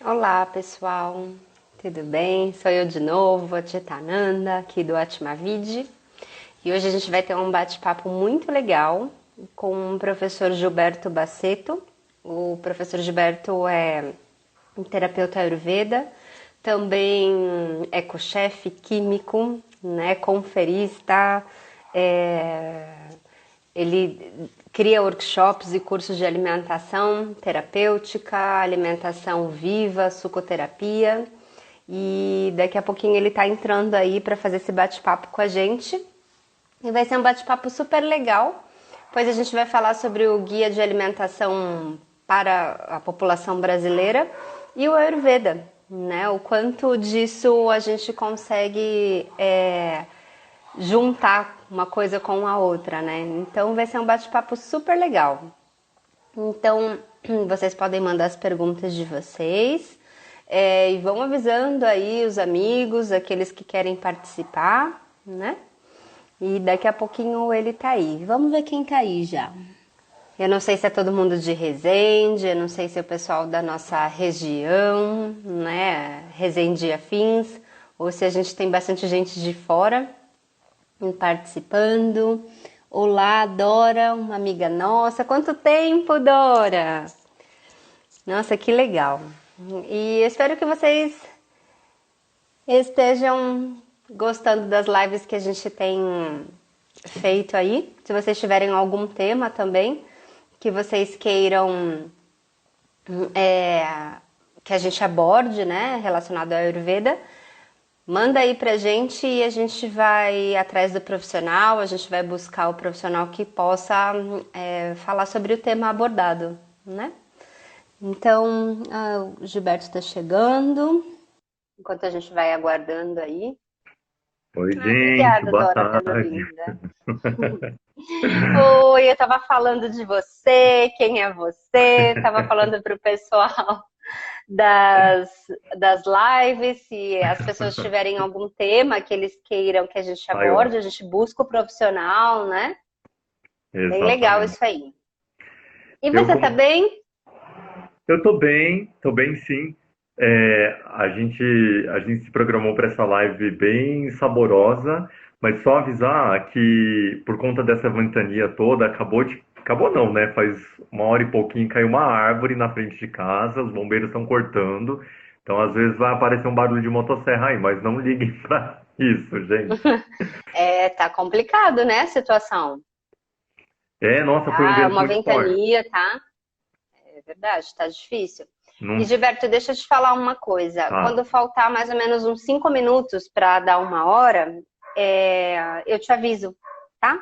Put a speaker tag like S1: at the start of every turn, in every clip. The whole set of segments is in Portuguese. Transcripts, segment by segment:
S1: Olá, pessoal. Tudo bem? Sou eu de novo, a Chitananda, aqui do Atmavid. E hoje a gente vai ter um bate-papo muito legal com o professor Gilberto Baceto. O professor Gilberto é um terapeuta Ayurveda, também ecochefe químico, né, conferista, é, ele cria workshops e cursos de alimentação terapêutica, alimentação viva, sucoterapia. E daqui a pouquinho ele está entrando aí para fazer esse bate-papo com a gente. E vai ser um bate-papo super legal, pois a gente vai falar sobre o guia de alimentação para a população brasileira e o Ayurveda, né? O quanto disso a gente consegue juntar uma coisa com a outra, né? Então vai ser um bate-papo super legal. Então vocês podem mandar as perguntas de vocês e vão avisando aí os amigos, aqueles que querem participar, né? E daqui a pouquinho ele tá aí. Vamos ver quem tá aí já. Eu não sei se é todo mundo de Resende, eu não sei se é o pessoal da nossa região, né? Resende e afins, ou se a gente tem bastante gente de fora participando. Olá, Dora, uma amiga nossa. Quanto tempo, Dora? Nossa, que legal. E eu espero que vocês estejam gostando das lives que a gente tem feito aí. Se vocês tiverem algum tema também que vocês queiram é, que a gente aborde, né, relacionado à Ayurveda, manda aí pra gente e a gente vai atrás do profissional, a gente vai buscar o profissional que possa falar sobre o tema abordado, né? Então, o Gilberto está chegando, enquanto a gente vai aguardando aí.
S2: Oi,
S1: Ah,
S2: gente,
S1: obrigada,
S2: boa
S1: Dora, pela
S2: tarde.
S1: vinda. Oi, eu tava falando de você, quem é você? Tava falando pro pessoal das, das lives, se as pessoas tiverem algum tema que eles queiram que a gente
S2: Aí, ó,
S1: aborde, a gente busca o profissional, né? Bem legal
S2: exatamente.
S1: isso aí. E
S2: Eu
S1: você tá
S2: como
S1: bem?
S2: eu tô bem sim. A gente se programou para essa live bem saborosa, mas só avisar que por conta dessa ventania toda, acabou não, né? Faz uma hora e pouquinho caiu uma árvore na frente de casa, os bombeiros estão cortando. Então, às vezes vai aparecer um barulho de motosserra aí, mas não liguem para isso, gente.
S1: É, tá complicado, né, a situação.
S2: Nossa, foi um
S1: Tá
S2: vento
S1: uma
S2: muito forte.
S1: ventania, tá? É verdade, tá difícil. E
S2: Não,
S1: Gilberto, deixa eu te falar uma coisa.
S2: ah,
S1: Quando faltar mais ou menos uns 5 minutos para dar uma hora, eu te aviso, tá?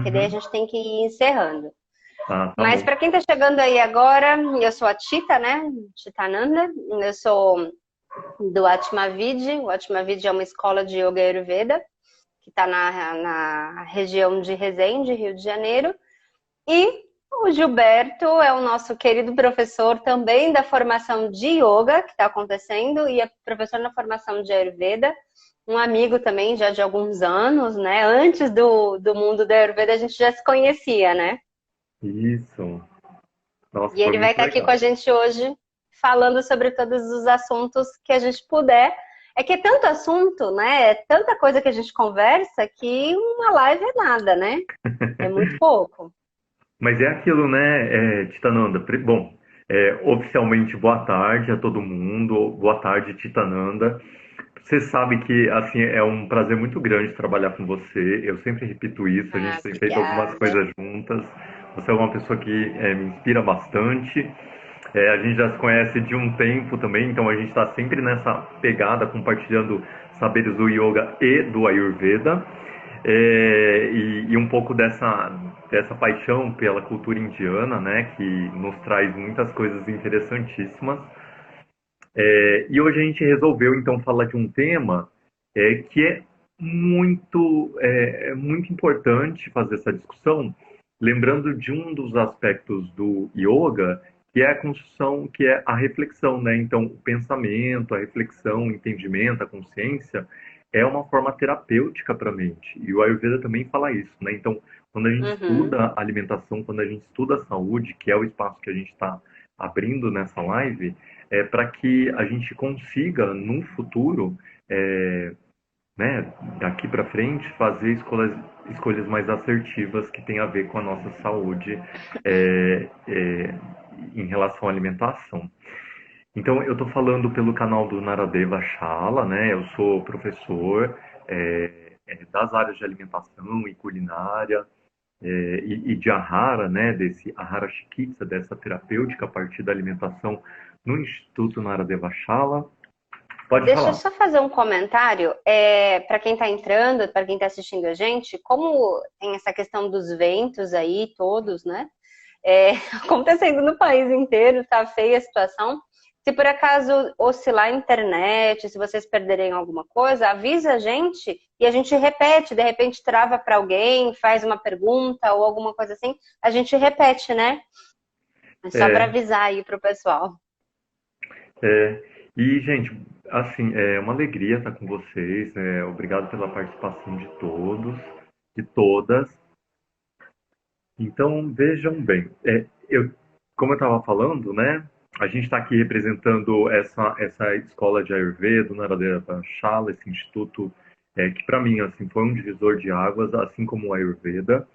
S1: Que daí a
S2: uhum.
S1: gente tem que ir encerrando.
S2: Ah, tá
S1: Mas
S2: bom.
S1: para quem está chegando aí agora, eu sou a Tita, né? Chitananda. Eu sou do Atmavid. O Atmavid é uma escola de Yoga Ayurveda que está na região de Resende, Rio de Janeiro. E o Gilberto é o nosso querido professor também da formação de yoga que está acontecendo e é professor na formação de Ayurveda, um amigo também já de alguns anos, né? Antes do mundo da Ayurveda a gente já se conhecia, né?
S2: Isso. Nossa,
S1: E
S2: foi
S1: ele vai
S2: muito
S1: estar aqui com
S2: legal.
S1: a gente hoje falando sobre todos os assuntos que a gente puder. É que é tanto assunto, né? É tanta coisa que a gente conversa que uma live é nada, né? É muito pouco.
S2: Mas é aquilo, né, Titananda? Bom, oficialmente boa tarde a todo mundo. Boa tarde, Titananda. Você sabe que, assim, é um prazer muito grande trabalhar com você. Eu sempre repito isso. A
S1: Ah,
S2: gente tem feito algumas
S1: obrigada.
S2: coisas juntas. Você é uma pessoa que me inspira bastante. A gente já se conhece de um tempo também, então a gente está sempre nessa pegada, compartilhando saberes do yoga e do Ayurveda. E um pouco dessa paixão pela cultura indiana, né, que nos traz muitas coisas interessantíssimas. E hoje a gente resolveu então falar de um tema que é muito importante fazer essa discussão, lembrando de um dos aspectos do yoga, que é a construção, que é a reflexão, né? Então, o pensamento, a reflexão, o entendimento, a consciência é uma forma terapêutica para a mente. E o Ayurveda também fala isso, né? Então, quando a gente
S1: Uhum.
S2: estuda alimentação, quando a gente estuda a saúde, que é o espaço que a gente está abrindo nessa live, para que a gente consiga, num futuro, é, né, daqui para frente, fazer escolhas mais assertivas que têm a ver com a nossa saúde é, é, em relação à alimentação. Então, eu estou falando pelo canal do Naradeva Shala, né? Eu sou professor das áreas de alimentação e culinária e de Ahara, né? Desse Ahara Chikitsa, dessa terapêutica a partir da alimentação no Instituto Naradeva Shala. Pode
S1: Deixa eu
S2: falar.
S1: só fazer um comentário para quem está entrando, para quem está assistindo a gente, como tem essa questão dos ventos aí, todos, né? Acontecendo no país inteiro, tá feia a situação. Se por acaso oscilar a internet, se vocês perderem alguma coisa, avisa a gente e a gente repete. De repente trava para alguém, faz uma pergunta ou alguma coisa assim, a gente repete, né? É só para
S2: É,
S1: avisar aí pro pessoal.
S2: É, e, gente, assim, é uma alegria estar com vocês. Obrigado pela participação de todos, de todas. Então, vejam bem, como eu estava falando, né? A gente está aqui representando essa escola de Ayurveda, do Naradeva Shala, esse instituto que, para mim, assim, foi um divisor de águas, assim como o Ayurveda.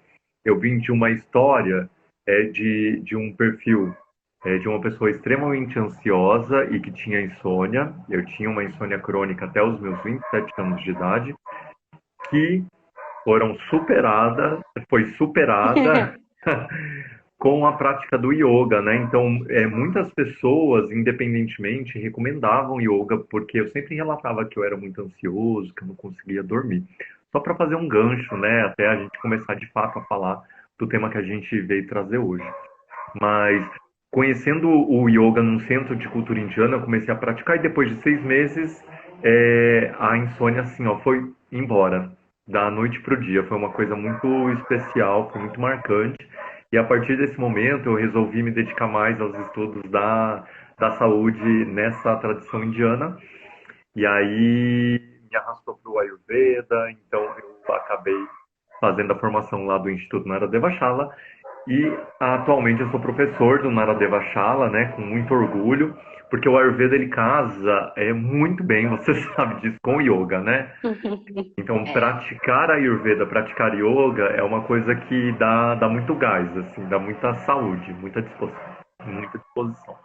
S2: Eu vim de uma história de um perfil de uma pessoa extremamente ansiosa e que tinha insônia. Eu tinha uma insônia crônica até os meus 27 anos de idade, que foi superada com a prática do yoga, né? Então, muitas pessoas, independentemente, recomendavam yoga, porque eu sempre relatava que eu era muito ansioso, que eu não conseguia dormir. Só para fazer um gancho, né? Até a gente começar de fato a falar do tema que a gente veio trazer hoje. Mas conhecendo o yoga num centro de cultura indiana, eu comecei a praticar e depois de 6 meses a insônia assim, ó, foi embora da noite para o dia. Foi uma coisa muito especial, foi muito marcante. E a partir desse momento eu resolvi me dedicar mais aos estudos da saúde nessa tradição indiana. E aí me arrastou para o Ayurveda, então eu acabei fazendo a formação lá do Instituto Naradeva Shala e atualmente eu sou professor do Naradeva Shala, né, com muito orgulho, porque o Ayurveda ele casa muito bem, você sabe disso, com o yoga, né? Então,
S1: É.
S2: praticar Ayurveda, praticar yoga é uma coisa que dá muito gás, assim, dá muita saúde, muita disposição, muita disposição.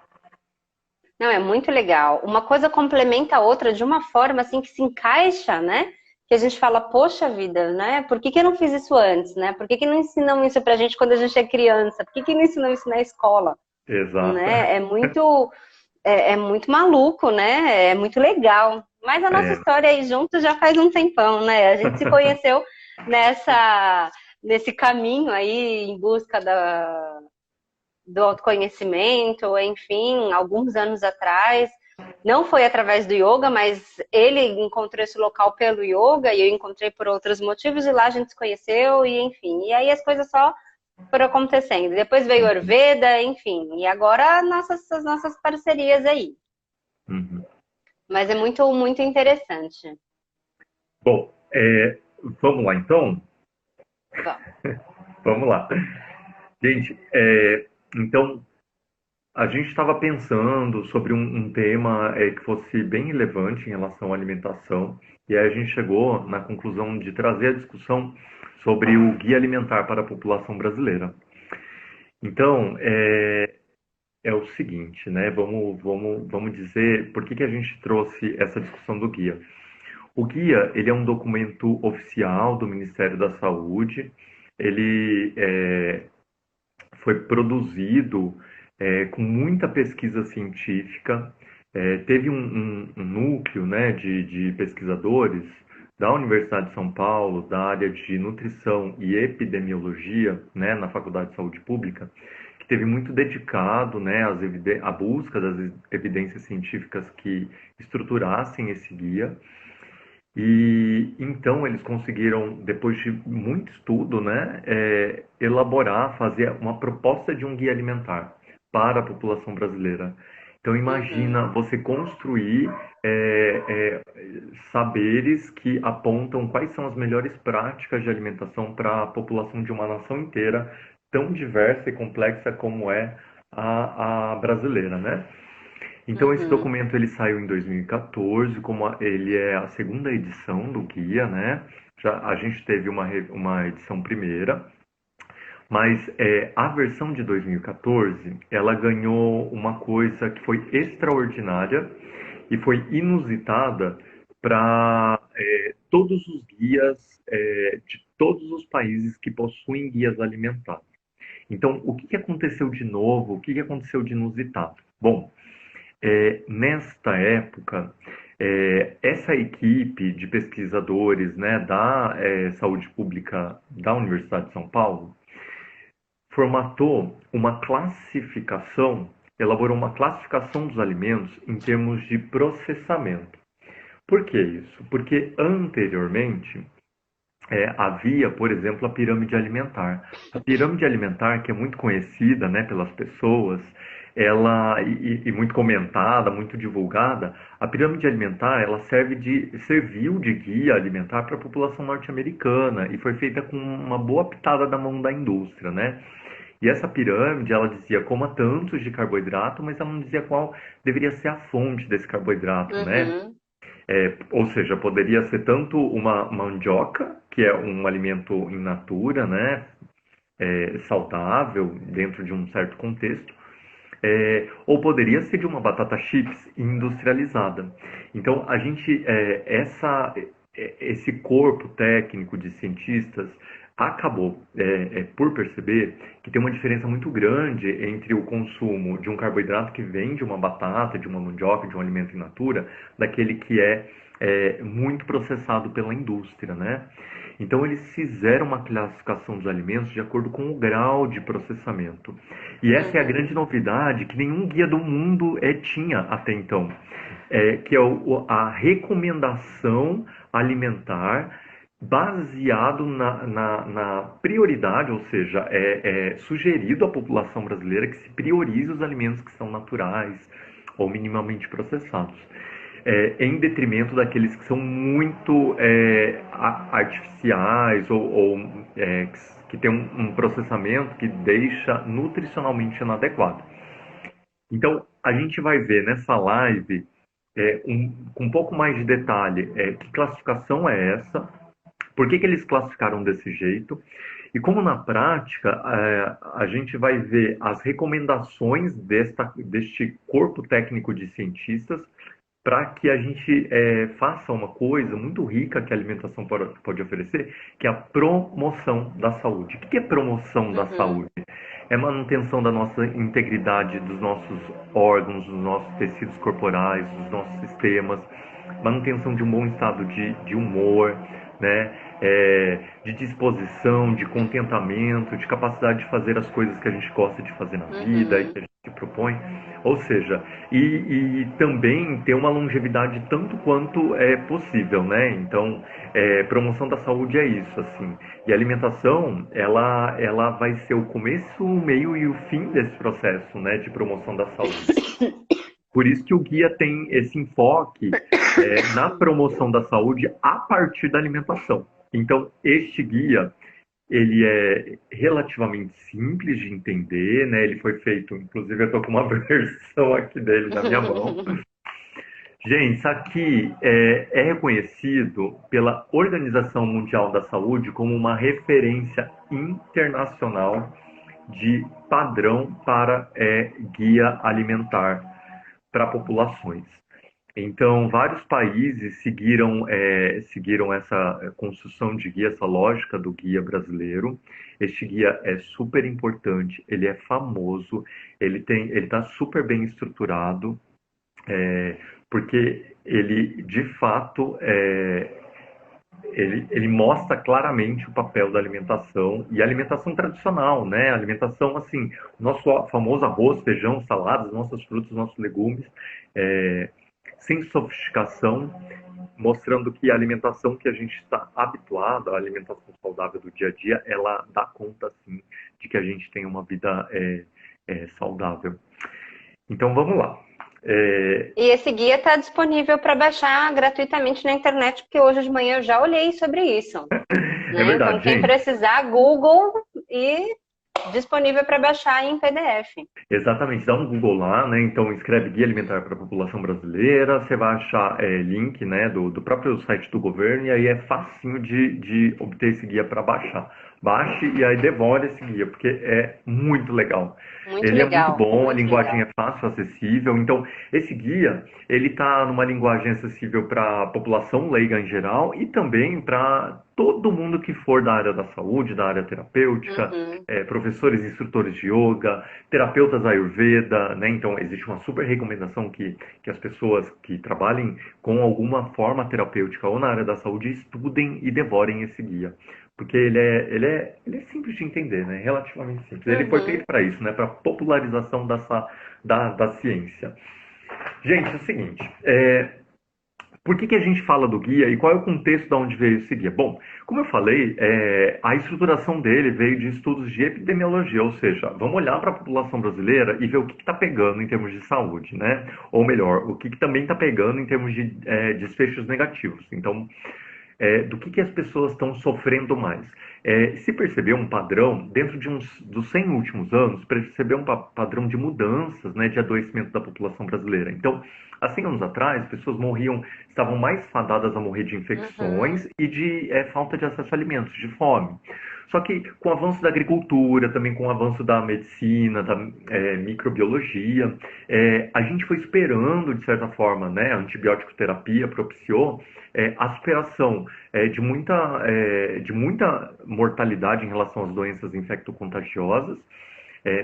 S1: Não, é muito legal. Uma coisa complementa a outra de uma forma assim que se encaixa, né? Que a gente fala, poxa vida, né? Por que que eu não fiz isso antes, né? Por que que não ensinam isso pra gente quando a gente é criança? Por que que não ensinam isso na escola,
S2: Exato.
S1: né? É muito maluco, né? É muito legal. Mas a nossa
S2: É.
S1: história aí juntos já faz um tempão, né? A gente se conheceu nesse caminho aí em busca do autoconhecimento, enfim, alguns anos atrás. Não foi através do yoga, mas ele encontrou esse local pelo yoga e eu encontrei por outros motivos e lá a gente se conheceu e enfim. E aí as coisas só foram acontecendo. Depois veio o
S2: Uhum,
S1: Ayurveda, enfim. E agora as nossas parcerias aí.
S2: uhum.
S1: Mas é muito, muito interessante.
S2: Bom, vamos lá então?
S1: Vamos.
S2: Vamos lá. Gente, então a gente estava pensando sobre um tema que fosse bem relevante em relação à alimentação, e aí a gente chegou na conclusão de trazer a discussão sobre o guia alimentar para a população brasileira. Então, é o seguinte, né? Vamos dizer por que a gente trouxe essa discussão do guia. O guia, ele é um documento oficial do Ministério da Saúde, ele foi produzido com muita pesquisa científica. Teve um núcleo, né, de pesquisadores da Universidade de São Paulo, da área de nutrição e epidemiologia, né, na Faculdade de Saúde Pública, que teve muito dedicado, né, à busca das evidências científicas que estruturassem esse guia. E então eles conseguiram, depois de muito estudo, né, elaborar, fazer uma proposta de um guia alimentar para a população brasileira. Então
S1: Uhum.
S2: imagina você construir saberes que apontam quais são as melhores práticas de alimentação para a população de uma nação inteira, tão diversa e complexa como é a brasileira, né? Então esse
S1: Uhum.
S2: documento ele saiu em 2014, ele é a segunda edição do guia, né? Já a gente teve uma edição primeira, mas a versão de 2014 ela ganhou uma coisa que foi extraordinária e foi inusitada para todos os guias de todos os países que possuem guias alimentares. Então, o que aconteceu de novo? O que aconteceu de inusitado? Bom, nesta época, essa equipe de pesquisadores, né, da saúde pública da Universidade de São Paulo formatou uma classificação, elaborou uma classificação dos alimentos em termos de processamento. Por que isso? Porque anteriormente havia, por exemplo, a pirâmide alimentar. A pirâmide alimentar, que é muito conhecida, né, pelas pessoas, e muito comentada, muito divulgada, a pirâmide alimentar ela serviu de guia alimentar para a população norte-americana e foi feita com uma boa pitada da mão da indústria, né? E essa pirâmide, ela dizia coma tantos de carboidrato, mas ela não dizia qual deveria ser a fonte desse carboidrato, né?
S1: Uhum.
S2: Ou seja, poderia ser tanto uma mandioca, que é um alimento in natura, né? Saudável, dentro de um certo contexto, ou poderia ser de uma batata chips industrializada. Então, esse corpo técnico de cientistas acabou por perceber que tem uma diferença muito grande entre o consumo de um carboidrato que vem de uma batata, de uma mandioca, de um alimento in natura, daquele que é muito processado pela indústria, né? Então eles fizeram uma classificação dos alimentos de acordo com o grau de processamento. E essa é a
S1: Uhum.
S2: grande novidade que nenhum guia do mundo tinha até então, que é a recomendação alimentar baseado na prioridade, ou seja, é sugerido à população brasileira que se priorize os alimentos que são naturais ou minimamente processados, em detrimento daqueles que são muito artificiais ou que tem um processamento que deixa nutricionalmente inadequado. Então, a gente vai ver nessa live, com um pouco mais de detalhe, que classificação é essa, por que eles classificaram desse jeito, e como na prática a gente vai ver as recomendações deste corpo técnico de cientistas para que a gente faça uma coisa muito rica que a alimentação pode oferecer, que é a promoção da saúde. O que é promoção da
S1: Uhum.
S2: saúde? É manutenção da nossa integridade, dos nossos órgãos, dos nossos tecidos corporais, dos nossos sistemas, manutenção de um bom estado de humor, né? De disposição, de contentamento, de capacidade de fazer as coisas que a gente gosta de fazer na vida e
S1: Uhum.
S2: que a gente se propõe. Ou seja, e também ter uma longevidade tanto quanto é possível, né? Então, promoção da saúde é isso, assim. E a alimentação, ela vai ser o começo, o meio e o fim desse processo, né, de promoção da saúde. Por isso que o guia tem esse enfoque na promoção da saúde a partir da alimentação. Então, este guia, ele é relativamente simples de entender, né? Ele foi feito, inclusive eu estou com uma versão aqui dele na minha mão. Gente, isso aqui é reconhecido pela Organização Mundial da Saúde como uma referência internacional de padrão para guia alimentar para populações. Então, vários países seguiram essa construção de guia, essa lógica do guia brasileiro. Este guia é super importante, ele é famoso, ele está super bem estruturado, porque ele, de fato, ele mostra claramente o papel da alimentação e a alimentação tradicional, né? A alimentação, assim, nosso famoso arroz, feijão, saladas, nossas frutas, nossos legumes, é, sem sofisticação, mostrando que a alimentação que a gente está habituado, a alimentação saudável do dia a dia, ela dá conta, sim, de que a gente tem uma vida saudável. Então, vamos lá. É,
S1: E esse guia está disponível para baixar gratuitamente na internet, porque hoje de manhã eu já olhei sobre isso,
S2: é
S1: né? Então,
S2: verdade,
S1: quem
S2: gente.
S1: precisar, Google e disponível para baixar em PDF.
S2: Exatamente, dá um Google lá, né? Então escreve Guia Alimentar para a População Brasileira, você vai achar link, né, do próprio site do governo, e aí é facinho de obter esse guia para baixar. Baixe e aí devore esse guia, porque é muito legal.
S1: Muito
S2: Ele é muito
S1: legal,
S2: bom, a
S1: muito
S2: linguagem
S1: legal.
S2: é fácil, acessível. Então, esse guia, ele tá numa linguagem acessível para a população leiga em geral e também para todo mundo que for da área da saúde, da área terapêutica,
S1: Uhum.
S2: professores, instrutores de yoga, terapeutas Ayurveda, né? Então, existe uma super recomendação que as pessoas que trabalhem com alguma forma terapêutica ou na área da saúde estudem e devorem esse guia. Porque ele é simples de entender, né? Relativamente simples. Ele foi feito
S1: Uhum.
S2: para isso, né? Para popularização da ciência. Gente, é o seguinte, por que a gente fala do guia e qual é o contexto de onde veio esse guia? Bom, como eu falei, a estruturação dele veio de estudos de epidemiologia, ou seja, vamos olhar para a população brasileira e ver o que está pegando em termos de saúde, né? Ou melhor, o que também está pegando em termos de desfechos negativos. Então, do que as pessoas estão sofrendo mais. Se percebeu um padrão, dentro dos 100 últimos anos, percebeu um padrão de mudanças, né, de adoecimento da população brasileira. Então, há 100 anos atrás, pessoas morriam, estavam mais fadadas a morrer de
S1: Uhum.
S2: infecções e de falta de acesso a alimentos, de fome. Só que com o avanço da agricultura, também com o avanço da medicina, da microbiologia, a gente foi esperando, de certa forma, né, a antibiótico terapia propiciou a superação de muita mortalidade em relação às doenças infectocontagiosas.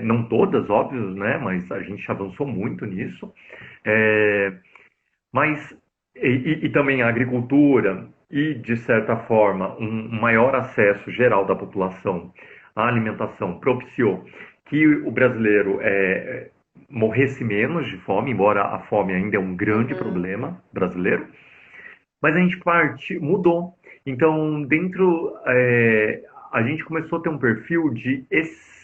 S2: Não todas, óbvio, né, mas a gente avançou muito nisso. É, mas, e também a agricultura e, de certa forma, um maior acesso geral da população à alimentação propiciou que o brasileiro morresse menos de fome, embora a fome ainda é um grande
S1: Uhum.
S2: problema brasileiro. Mas a gente mudou. Então, a gente começou a ter um perfil de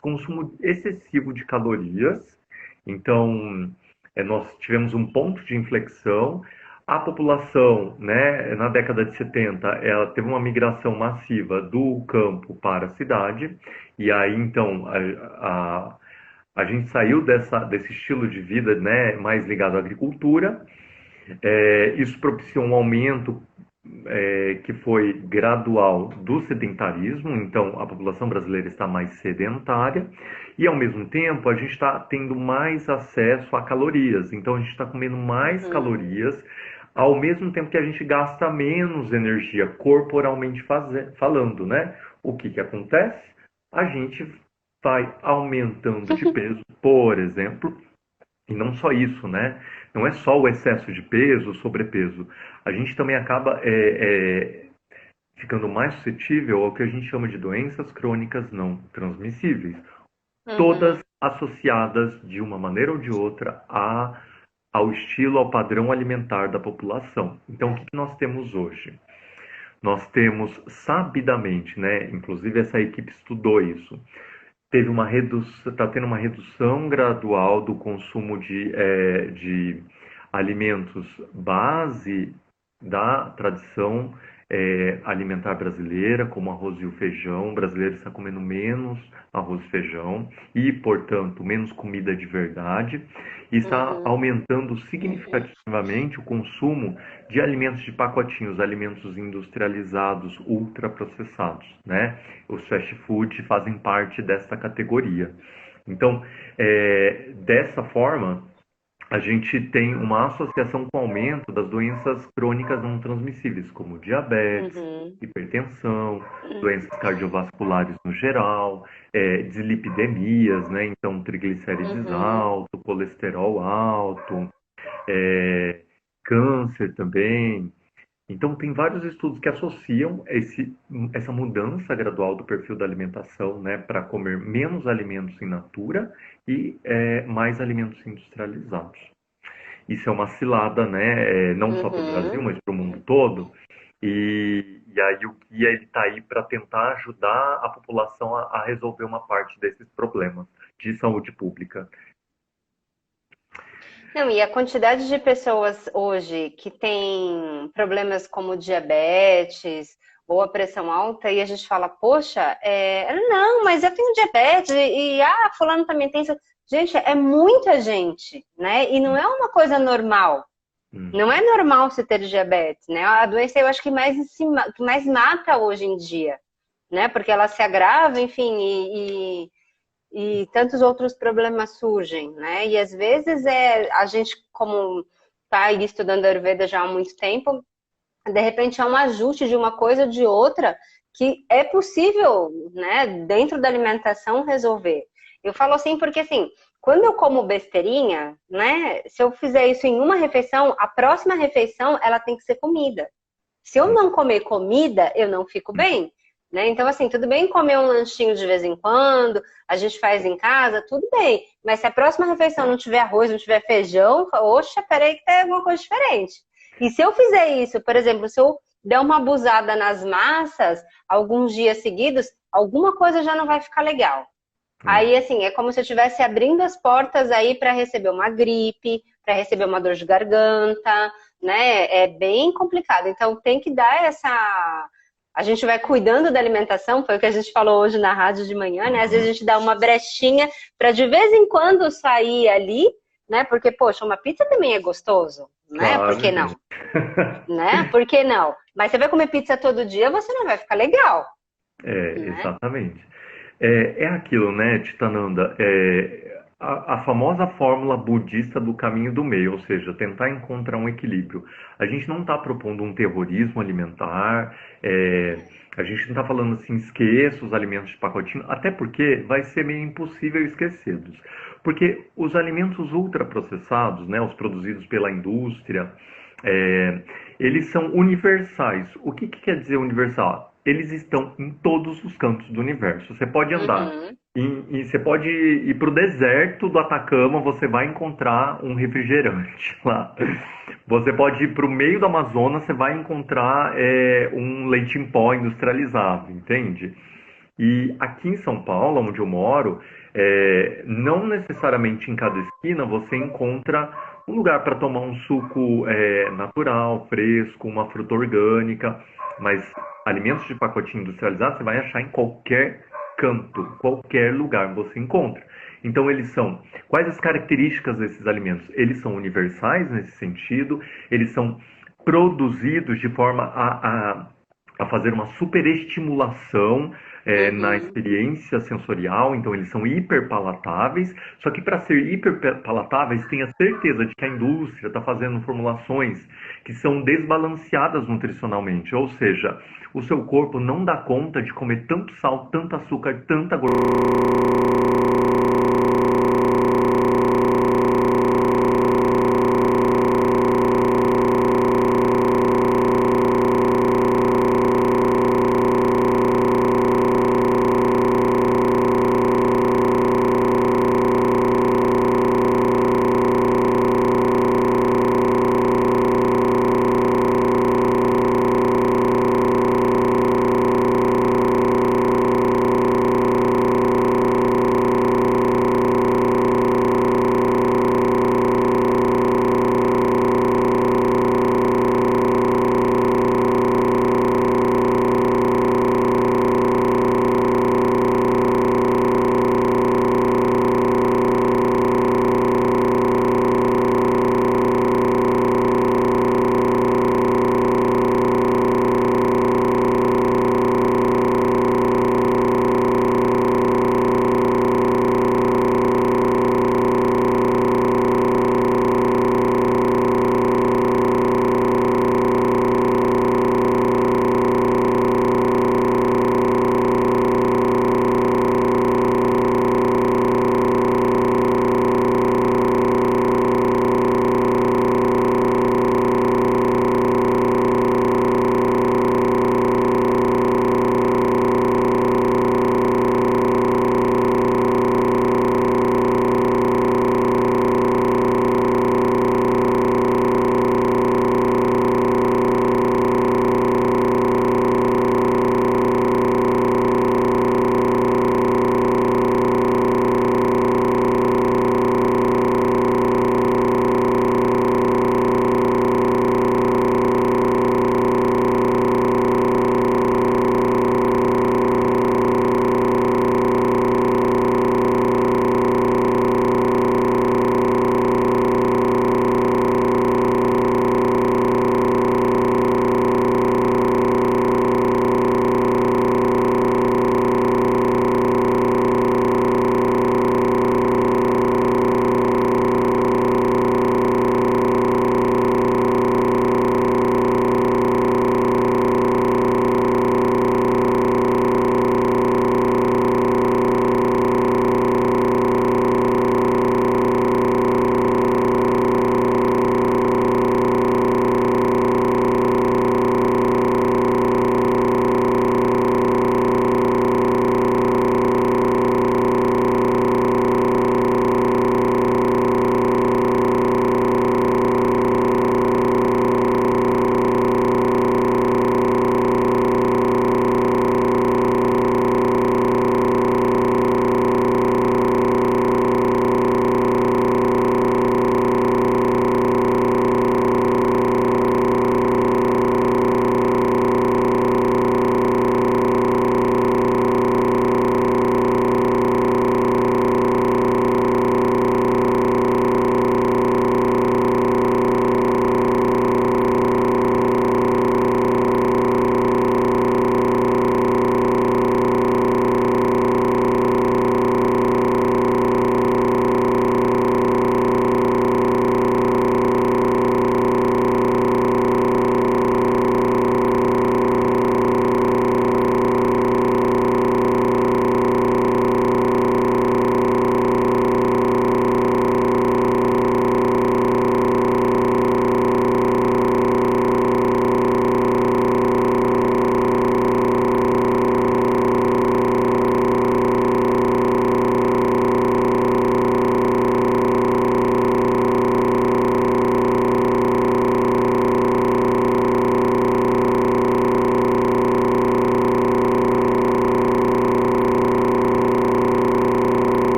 S2: consumo excessivo de calorias. Então, nós tivemos um ponto de inflexão. A população, né, na década de 70, ela teve uma migração massiva do campo para a cidade. E aí, então, a gente saiu desse estilo de vida, né, mais ligado à agricultura. Isso propiciou um aumento que foi gradual do sedentarismo, então a população brasileira está mais sedentária e, ao mesmo tempo, a gente está tendo mais acesso a calorias, então a gente está comendo mais
S1: Uhum.
S2: calorias, ao mesmo tempo que a gente gasta menos energia corporalmente falando, né? O que acontece? A gente vai aumentando de peso, por exemplo, e não só isso, né? Não é só o excesso de peso, o sobrepeso. A gente também acaba ficando mais suscetível ao que a gente chama de doenças crônicas não transmissíveis, todas
S1: Uhum.
S2: associadas de uma maneira ou de outra ao estilo, ao padrão alimentar da população. Então, o que nós temos hoje? Nós temos sabidamente, né? Inclusive essa equipe estudou isso, teve uma redução, está tendo uma redução gradual do consumo de alimentos base da tradição alimentar brasileira, como arroz e o feijão. O brasileiro está comendo menos arroz e feijão e, portanto, menos comida de verdade. E está
S1: Uhum.
S2: aumentando significativamente o consumo de alimentos de pacotinhos, alimentos industrializados, ultraprocessados, né? Os fast food fazem parte dessa categoria. Então, dessa forma, a gente tem uma associação com o aumento das doenças crônicas não transmissíveis, como diabetes,
S1: Uhum.
S2: hipertensão,
S1: Uhum.
S2: doenças cardiovasculares no geral, dislipidemias, né? Então, triglicérides
S1: Uhum.
S2: alto, colesterol alto, é, câncer também. Então, tem vários estudos que associam essa mudança gradual do perfil da alimentação, né, para comer menos alimentos in natura e mais alimentos industrializados. Isso é uma cilada, né, não só para o Brasil,
S1: Uhum.
S2: mas para o mundo todo. E aí o guia está aí para tentar ajudar a população a resolver uma parte desses problemas de saúde pública.
S1: Não, e a quantidade de pessoas hoje que têm problemas como diabetes ou a pressão alta e a gente fala, poxa, não, mas eu tenho diabetes fulano também tem isso. Gente, é muita gente, né? E não é uma coisa normal. Não é normal você ter diabetes, né? A doença eu acho que mais mata hoje em dia, né? Porque ela se agrava, enfim, e tantos outros problemas surgem, né? E às vezes a gente, como está aí estudando Ayurveda já há muito tempo, de repente é um ajuste de uma coisa ou de outra que é possível, né, dentro da alimentação resolver. Eu falo assim porque, assim, quando eu como besteirinha, né, se eu fizer isso em uma refeição, a próxima refeição, ela tem que ser comida. Se eu não comer comida, eu não fico bem, né? Então, assim, tudo bem comer um lanchinho de vez em quando, a gente faz em casa, tudo bem. Mas se a próxima refeição não tiver arroz, não tiver feijão, oxa, peraí que tem alguma coisa diferente. E se eu fizer isso, por exemplo, se eu der uma abusada nas massas, alguns dias seguidos, alguma coisa já não vai ficar legal. Aí, assim, é como se eu estivesse abrindo as portas aí para receber uma gripe, para receber uma dor de garganta, né? É bem complicado. Então, tem que dar essa... A gente vai cuidando da alimentação, foi o que a gente falou hoje na rádio de manhã, né? Às vezes a gente dá uma brechinha para de vez em quando sair ali, né? Porque, poxa, uma pizza também é gostoso, né?
S2: Claro.
S1: Por que não? Né? Por que não? Mas você vai comer pizza todo dia, você não vai ficar legal.
S2: Né?
S1: Né?
S2: Exatamente. É aquilo, né, Titananda? A famosa fórmula budista do caminho do meio, ou seja, tentar encontrar um equilíbrio. A gente não está propondo um terrorismo alimentar, a gente não está falando assim, esqueça os alimentos de pacotinho, até porque vai ser meio impossível esquecê-los. Porque os alimentos ultraprocessados, né, os produzidos pela indústria, eles são universais. O que quer dizer universal? Eles estão em todos os cantos do universo. Você pode andar e você pode ir para o deserto do Atacama, você vai encontrar um refrigerante lá. Você pode ir para o meio do Amazonas, você vai encontrar um leite em pó industrializado, entende? E aqui em São Paulo, onde eu moro, não necessariamente em cada esquina você encontra um lugar para tomar um suco natural, fresco, uma fruta orgânica, mas alimentos de pacotinho industrializado você vai achar em qualquer canto, qualquer lugar você encontra. Então eles são, quais as características desses alimentos? Eles são universais nesse sentido, eles são produzidos de forma a fazer uma superestimulação na experiência sensorial, então eles são hiperpalatáveis, só que para ser hiperpalatáveis, tenha certeza de que a indústria está fazendo formulações que são desbalanceadas nutricionalmente, ou seja, o seu corpo não dá conta de comer tanto sal, tanto açúcar, tanta gordura